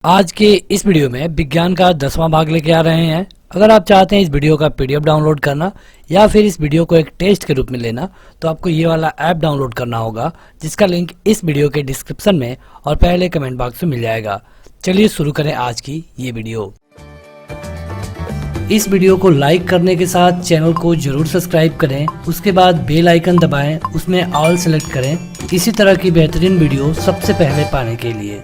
आज के इस वीडियो में विज्ञान का 10वां भाग लेके आ रहे हैं। अगर आप चाहते हैं इस वीडियो का पीडीएफ डाउनलोड करना या फिर इस वीडियो को एक टेस्ट के रूप में लेना तो आपको ये वाला ऐप डाउनलोड करना होगा, जिसका लिंक इस वीडियो के डिस्क्रिप्शन में और पहले कमेंट बॉक्स में मिल जाएगा। चलिए शुरू करें आज की ये वीडियो। इस वीडियो को लाइक करने के साथ चैनल को जरूर सब्सक्राइब करें, उसके बाद बेल आइकन दबाएं, उसमें ऑल सेलेक्ट करें इसी तरह की बेहतरीन वीडियो सबसे पहले पाने के लिए।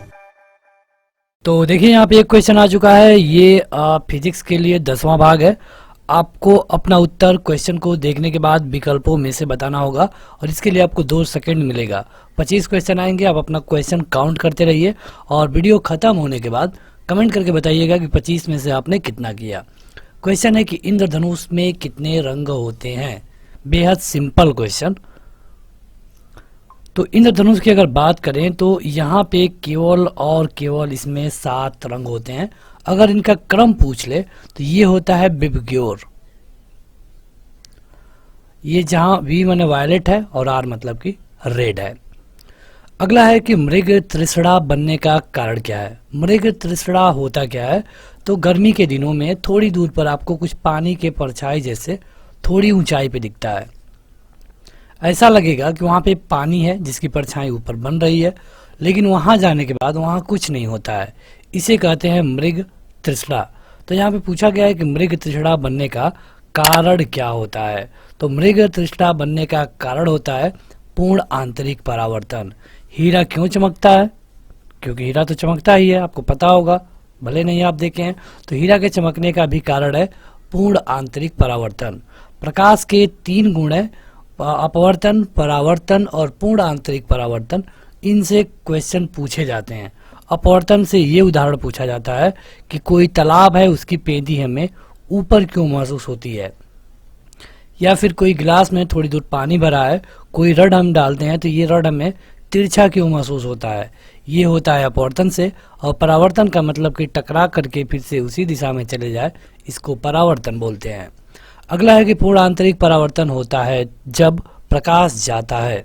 तो देखिए यहाँ पे एक क्वेश्चन आ चुका है। ये फिजिक्स के लिए 10वां भाग है। आपको अपना उत्तर क्वेश्चन को देखने के बाद विकल्पों में से बताना होगा और इसके लिए आपको 2 सेकंड मिलेगा। 25 क्वेश्चन आएंगे, आप अपना क्वेश्चन काउंट करते रहिए और वीडियो खत्म होने के बाद कमेंट करके बताइएगा कि 25 में से आपने कितना किया। क्वेश्चन है कि इंद्रधनुष में कितने रंग होते हैं। बेहद सिंपल क्वेश्चन। तो इंद्रधनुष की अगर बात करें तो यहाँ पे केवल और केवल इसमें 7 रंग होते हैं। अगर इनका क्रम पूछ ले तो ये होता है विबग्योर, ये जहां वी माने वायलेट है और आर मतलब कि रेड है। अगला है कि मृग तृष्णा बनने का कारण क्या है। मृग तृष्णा होता क्या है, तो गर्मी के दिनों में थोड़ी दूर पर आपको कुछ पानी के परछाई जैसे थोड़ी ऊंचाई पे दिखता है। ऐसा लगेगा कि वहाँ पे पानी है जिसकी परछाई ऊपर बन रही है, लेकिन वहाँ जाने के बाद वहाँ कुछ नहीं होता है। इसे कहते हैं मृग तृष्णा। तो यहाँ पे पूछा गया है कि मृग तृष्णा बनने का कारण क्या होता है। तो मृग तृष्णा बनने का कारण होता है पूर्ण आंतरिक परावर्तन। हीरा क्यों चमकता है? क्योंकि हीरा तो चमकता ही है, आपको पता होगा, भले नहीं आप देखे हैं। तो हीरा के चमकने का भी कारण है पूर्ण आंतरिक परावर्तन। प्रकाश के 3 गुण है, अपवर्तन, परावर्तन और पूर्ण आंतरिक परावर्तन। इनसे क्वेश्चन पूछे जाते हैं। अपवर्तन से ये उदाहरण पूछा जाता है कि कोई तालाब है, उसकी पेंदी हमें ऊपर क्यों महसूस होती है, या फिर कोई गिलास में थोड़ी दूर पानी भरा है, कोई रड हम डालते हैं तो ये रड हमें तिरछा क्यों महसूस होता है। ये होता है अपवर्तन से। और परावर्तन का मतलब कि टकरा करके फिर से उसी दिशा में चले जाए, इसको परावर्तन बोलते हैं। अगला है कि पूर्ण आंतरिक परावर्तन होता है जब प्रकाश जाता है।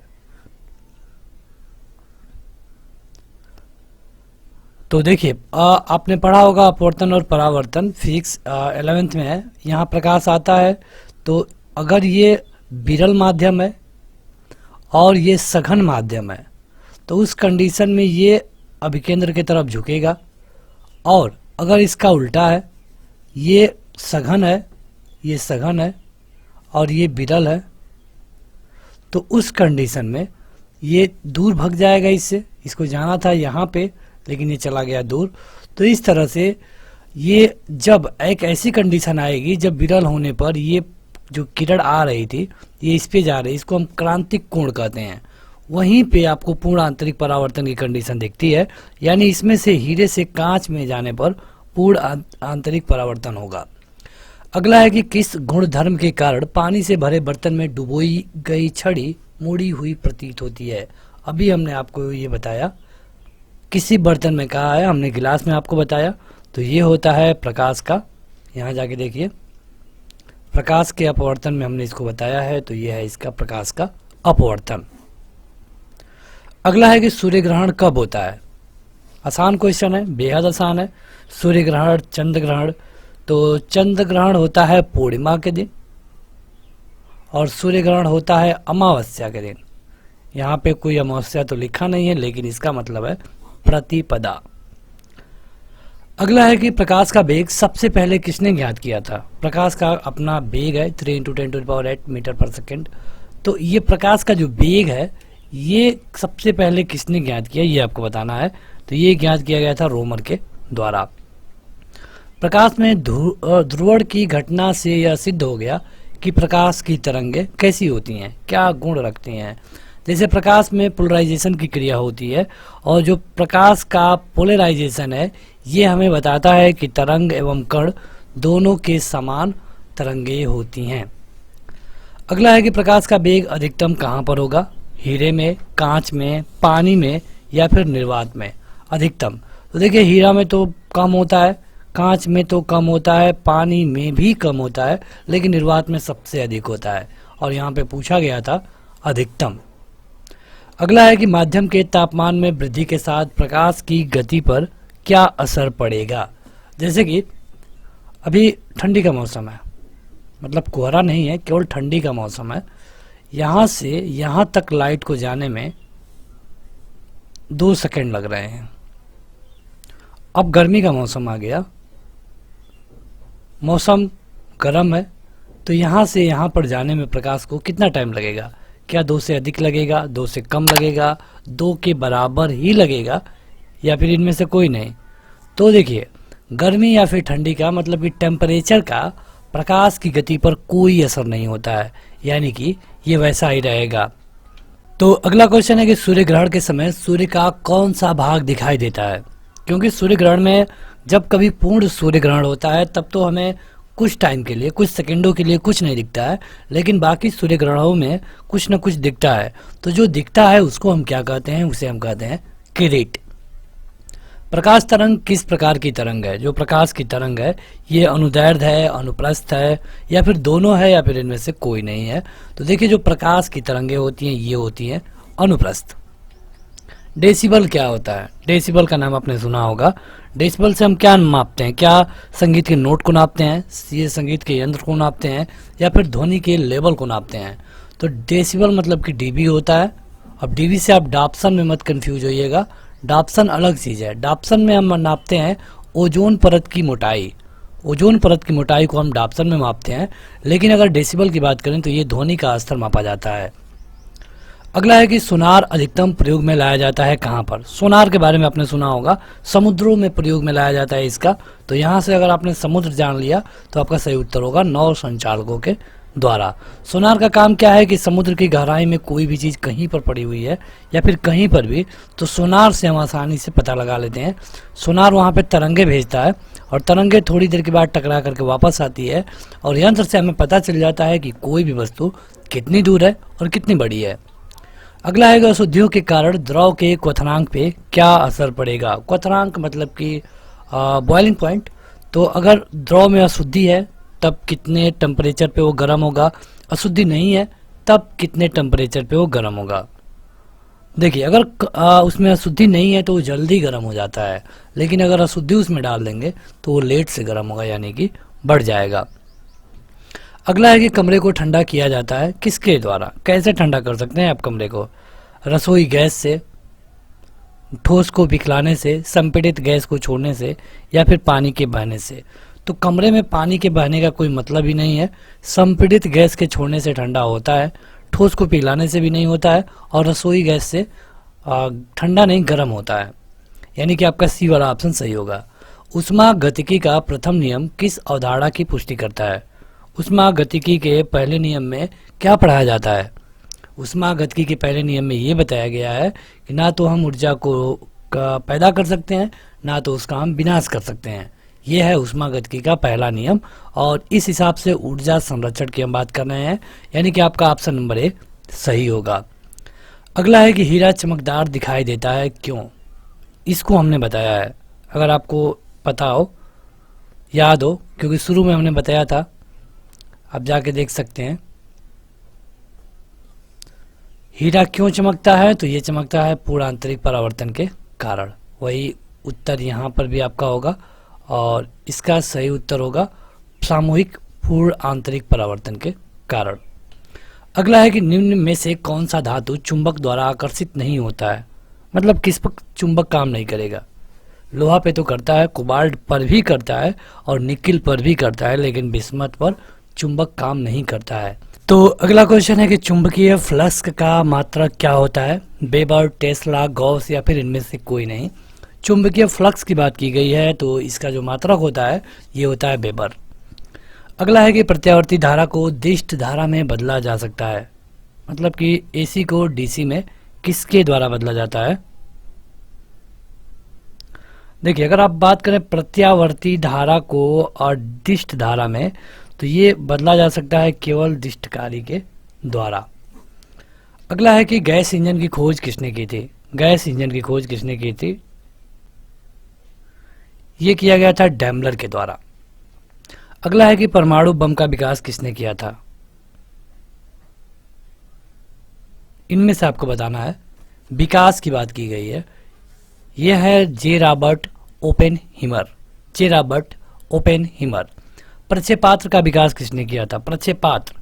तो देखिए आपने पढ़ा होगा अपवर्तन और परावर्तन, फिजिक्स 11th में है। यहाँ प्रकाश आता है तो अगर ये विरल माध्यम है और ये सघन माध्यम है तो उस कंडीशन में ये अभिकेंद्र की तरफ झुकेगा। और अगर इसका उल्टा है, ये सघन है, ये सघन है और ये विरल है, तो उस कंडीशन में ये दूर भाग जाएगा इससे। इसको जाना था यहाँ पे लेकिन ये चला गया दूर। तो इस तरह से ये जब एक ऐसी कंडीशन आएगी जब विरल होने पर ये जो किरण आ रही थी ये इस पे जा रही है, इसको हम क्रांतिक कोण कहते हैं। वहीं पे आपको पूर्ण आंतरिक परावर्तन की कंडीशन दिखती है, यानी इसमें से हीरे से कांच में जाने पर पूर्ण आंतरिक परावर्तन होगा। अगला है कि किस गुणधर्म के कारण पानी से भरे बर्तन में डुबोई गई छड़ी मुड़ी हुई प्रतीत होती है। अभी हमने आपको ये बताया, किसी बर्तन में कहा है, हमने गिलास में आपको बताया। तो ये होता है प्रकाश का। यहाँ जाके देखिए, प्रकाश के अपवर्तन में हमने इसको बताया है। तो ये है इसका प्रकाश का अपवर्तन। अगला है कि सूर्य ग्रहण कब होता है। आसान क्वेश्चन है, बेहद आसान है। सूर्य ग्रहण, चंद्र ग्रहण। तो चंद्र ग्रहण होता है पूर्णिमा के दिन और सूर्य ग्रहण होता है अमावस्या के दिन। यहाँ पे कोई अमावस्या तो लिखा नहीं है, लेकिन इसका मतलब है प्रतिपदा। अगला है कि प्रकाश का वेग सबसे पहले किसने ज्ञात किया था। प्रकाश का अपना वेग है 3 × 10⁸ मीटर पर सेकेंड। तो ये प्रकाश का जो वेग है ये सबसे पहले किसने ज्ञात किया, ये आपको बताना है। तो ये ज्ञात किया गया था रोमर के द्वारा। प्रकाश में ध्रुवण की घटना से यह सिद्ध हो गया कि प्रकाश की तरंगें कैसी होती हैं, क्या गुण रखती हैं। जैसे प्रकाश में पोलराइजेशन की क्रिया होती है और जो प्रकाश का पोलराइजेशन है ये हमें बताता है कि तरंग एवं कण दोनों के समान तरंगें होती हैं। अगला है कि प्रकाश का वेग अधिकतम कहाँ पर होगा। हीरे में, कांच में, पानी में या फिर निर्वात में। अधिकतम तो देखिए हीरा में तो कम होता है, कांच में तो कम होता है, पानी में भी कम होता है, लेकिन निर्वात में सबसे अधिक होता है और यहाँ पे पूछा गया था अधिकतम। अगला है कि माध्यम के तापमान में वृद्धि के साथ प्रकाश की गति पर क्या असर पड़ेगा। जैसे कि अभी ठंडी का मौसम है, मतलब कोहरा नहीं है, केवल ठंडी का मौसम है। यहाँ से यहाँ तक लाइट को जाने में 2 सेकंड लग रहे हैं। अब गर्मी का मौसम आ गया, मौसम गर्म है, तो यहाँ से यहाँ पर जाने में प्रकाश को कितना टाइम लगेगा? क्या 2 से अधिक लगेगा, 2 से कम लगेगा, 2 के बराबर ही लगेगा, या फिर इनमें से कोई नहीं? तो देखिए, गर्मी या फिर ठंडी का मतलब कि टेम्परेचर का प्रकाश की गति पर कोई असर नहीं होता है, यानी कि ये वैसा ही रहेगा। तो अगला क्वेश्चन है कि सूर्य ग्रहण के समय सूर्य का कौन सा भाग दिखाई देता है? क्योंकि सूर्य ग्रहण में जब कभी पूर्ण सूर्य ग्रहण होता है तब तो हमें कुछ टाइम के लिए, कुछ सेकंडों के लिए कुछ नहीं दिखता है, लेकिन बाकी सूर्य ग्रहणों में कुछ न कुछ दिखता है। तो जो दिखता है उसको हम क्या कहते हैं? उसे हम कहते हैं किरीट। प्रकाश तरंग किस प्रकार की तरंग है? जो प्रकाश की तरंग है ये अनुदैर्ध्य है, अनुप्रस्थ है, या फिर दोनों है, या फिर इनमें से कोई नहीं है? तो देखिए, जो प्रकाश की तरंगें होती हैं ये होती हैं अनुप्रस्थ। डेसिबल क्या होता है? डेसिबल का नाम आपने सुना होगा। डेसिबल से हम क्या मापते हैं? क्या संगीत के नोट को नापते हैं, ये संगीत के यंत्र को नापते हैं, या फिर ध्वनि के लेवल को नापते हैं? तो डेसिबल मतलब कि डीबी होता है। अब डीबी से आप डाप्सन में मत कंफ्यूज होइएगा, डाप्सन अलग चीज़ है। डाप्सन में हम नापते हैं ओजोन परत की मोटाई, ओजोन परत की मोटाई को हम डाप्सन में मापते हैं। लेकिन अगर डेसिबल की बात करें तो ये ध्वनि का स्तर मापा जाता है। अगला है कि सोनार अधिकतम प्रयोग में लाया जाता है कहाँ पर? सोनार के बारे में आपने सुना होगा, समुद्रों में प्रयोग में लाया जाता है इसका। तो यहाँ से अगर आपने समुद्र जान लिया तो आपका सही उत्तर होगा नौ संचालकों के द्वारा। सोनार का काम क्या है कि समुद्र की गहराई में कोई भी चीज़ कहीं पर पड़ी हुई है या फिर कहीं पर भी, तो सोनार से हम आसानी से पता लगा लेते हैं। सोनार वहाँ पे तरंगे भेजता है और तरंगे थोड़ी देर के बाद टकरा करके वापस आती है और यंत्र से हमें पता चल जाता है कि कोई भी वस्तु कितनी दूर है और कितनी बड़ी है। अगला है अशुद्धियों के कारण द्रव के क्वथनांक पे क्या असर पड़ेगा? क्वथनांक मतलब कि बॉइलिंग पॉइंट। तो अगर द्रव में अशुद्धि है तब कितने टेम्परेचर पे वो गर्म होगा, अशुद्धि नहीं है तब कितने टेम्परेचर पे वो गर्म होगा। देखिए, अगर उसमें अशुद्धि नहीं है तो वो जल्दी गर्म हो जाता है, लेकिन अगर अशुद्धि उसमें डाल देंगे तो वो लेट से गर्म होगा, यानी कि बढ़ जाएगा। अगला है कि कमरे को ठंडा किया जाता है किसके द्वारा? कैसे ठंडा कर सकते हैं आप कमरे को? रसोई गैस से, ठोस को पिघलाने से, संपीड़ित गैस को छोड़ने से, या फिर पानी के बहने से। तो कमरे में पानी के बहने का कोई मतलब ही नहीं है। संपीड़ित गैस के छोड़ने से ठंडा होता है, ठोस को पिघलाने से भी नहीं होता है, और रसोई गैस से ठंडा नहीं गर्म होता है, यानी कि आपका सी वाला ऑप्शन सही होगा। ऊष्मागतिकी का प्रथम नियम किस अवधारणा की पुष्टि करता है? ऊष्मागतिकी के पहले नियम में क्या पढ़ाया जाता है? ऊष्मागतिकी के पहले नियम में ये बताया गया है कि ना तो हम ऊर्जा को पैदा कर सकते हैं, ना तो उसका हम विनाश कर सकते हैं। ये है ऊष्मागतिकी का पहला नियम, और इस हिसाब से ऊर्जा संरक्षण की हम बात कर रहे हैं, यानी कि आपका ऑप्शन नंबर ए सही होगा। अगला है कि हीरा चमकदार दिखाई देता है क्यों? इसको हमने बताया है, अगर आपको पता हो, याद हो, क्योंकि शुरू में हमने बताया था, आप जाके देख सकते हैं। हीरा क्यों चमकता है? तो ये चमकता है पूर्ण आंतरिक परावर्तन के कारण। वही उत्तर यहाँ पर भी आपका होगा, और इसका सही उत्तर होगा सामूहिक पूर्ण आंतरिक परावर्तन के कारण। अगला है कि निम्न में से कौन सा धातु चुंबक द्वारा आकर्षित नहीं होता है? मतलब किस पर चुंबक काम नहीं करेगा? लोहा पे तो करता है, कोबाल्ट पर भी करता है, और निकिल पर भी करता है, लेकिन बिस्मथ पर चुंबक काम नहीं करता है। तो अगला क्वेश्चन है कि चुंबकीय फ्लक्स का मात्रक क्या होता है? वेबर, टेस्ला, गॉस, या फिर इनमें से कोई नहीं? चुंबकीय फ्लक्स की बात की गई है तो इसका जो मात्रक होता है ये होता है वेबर। अगला है कि प्रत्यावर्ती धारा को दिष्ट धारा में बदला जा सकता है, मतलब कि एसी को डीसी में किसके द्वारा बदला जाता है? देखिए, अगर आप बात करें प्रत्यावर्ती धारा को और दिष्ट धारा में, तो ये बदला जा सकता है केवल दिष्टकारी के द्वारा। अगला है कि गैस इंजन की खोज किसने की थी? गैस इंजन की खोज किसने की थी? ये किया गया था डैमलर के द्वारा। अगला है कि परमाणु बम का विकास किसने किया था? इनमें से आपको बताना है, विकास की बात की गई है। यह है जे रॉबर्ट ओपेनहीमर। जे रॉबर्ट ओपेनहीमर। प्रक्षेपात्र का विकास किसने किया था? प्रक्षेपात्र,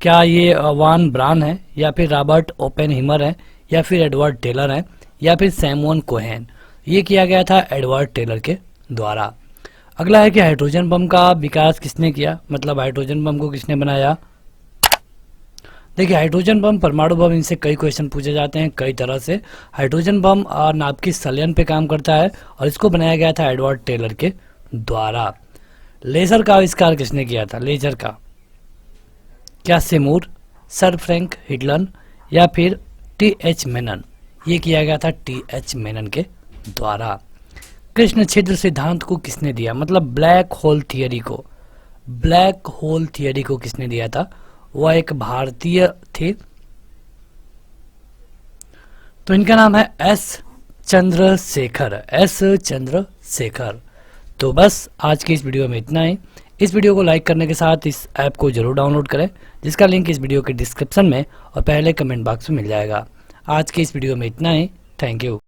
क्या ये वान ब्राउन है, या फिर रॉबर्ट ओपेनहीमर है, या फिर एडवर्ड टेलर है, या फिर सैमुअल कोहेन? ये किया गया था एडवर्ड टेलर के द्वारा। अगला है कि हाइड्रोजन बम का विकास किसने किया, मतलब हाइड्रोजन बम को किसने बनाया? देखिए, हाइड्रोजन बम, परमाणु बम, इनसे कई क्वेश्चन पूछे जाते हैं कई तरह से। हाइड्रोजन बम नाभिकीय संलयन पे काम करता है और इसको बनाया गया था एडवर्ड टेलर के द्वारा। लेजर का आविष्कार किसने किया था? लेजर का, क्या सेमूर, सर फ्रैंक हिटलन, या फिर टी.एच. मेनन? ये किया गया था टी.एच. मेनन के द्वारा। कृष्ण छिद्र सिद्धांत को किसने दिया, मतलब ब्लैक होल थियरी को? ब्लैक होल थियरी को किसने दिया था? वह एक भारतीय थे, तो इनका नाम है एस चंद्रशेखर। एस चंद्रशेखर। तो बस आज की इस वीडियो में इतना ही। इस वीडियो को लाइक करने के साथ इस ऐप को जरूर डाउनलोड करें, जिसका लिंक इस वीडियो के डिस्क्रिप्शन में और पहले कमेंट बॉक्स में मिल जाएगा। आज की इस वीडियो में इतना ही। Thank you.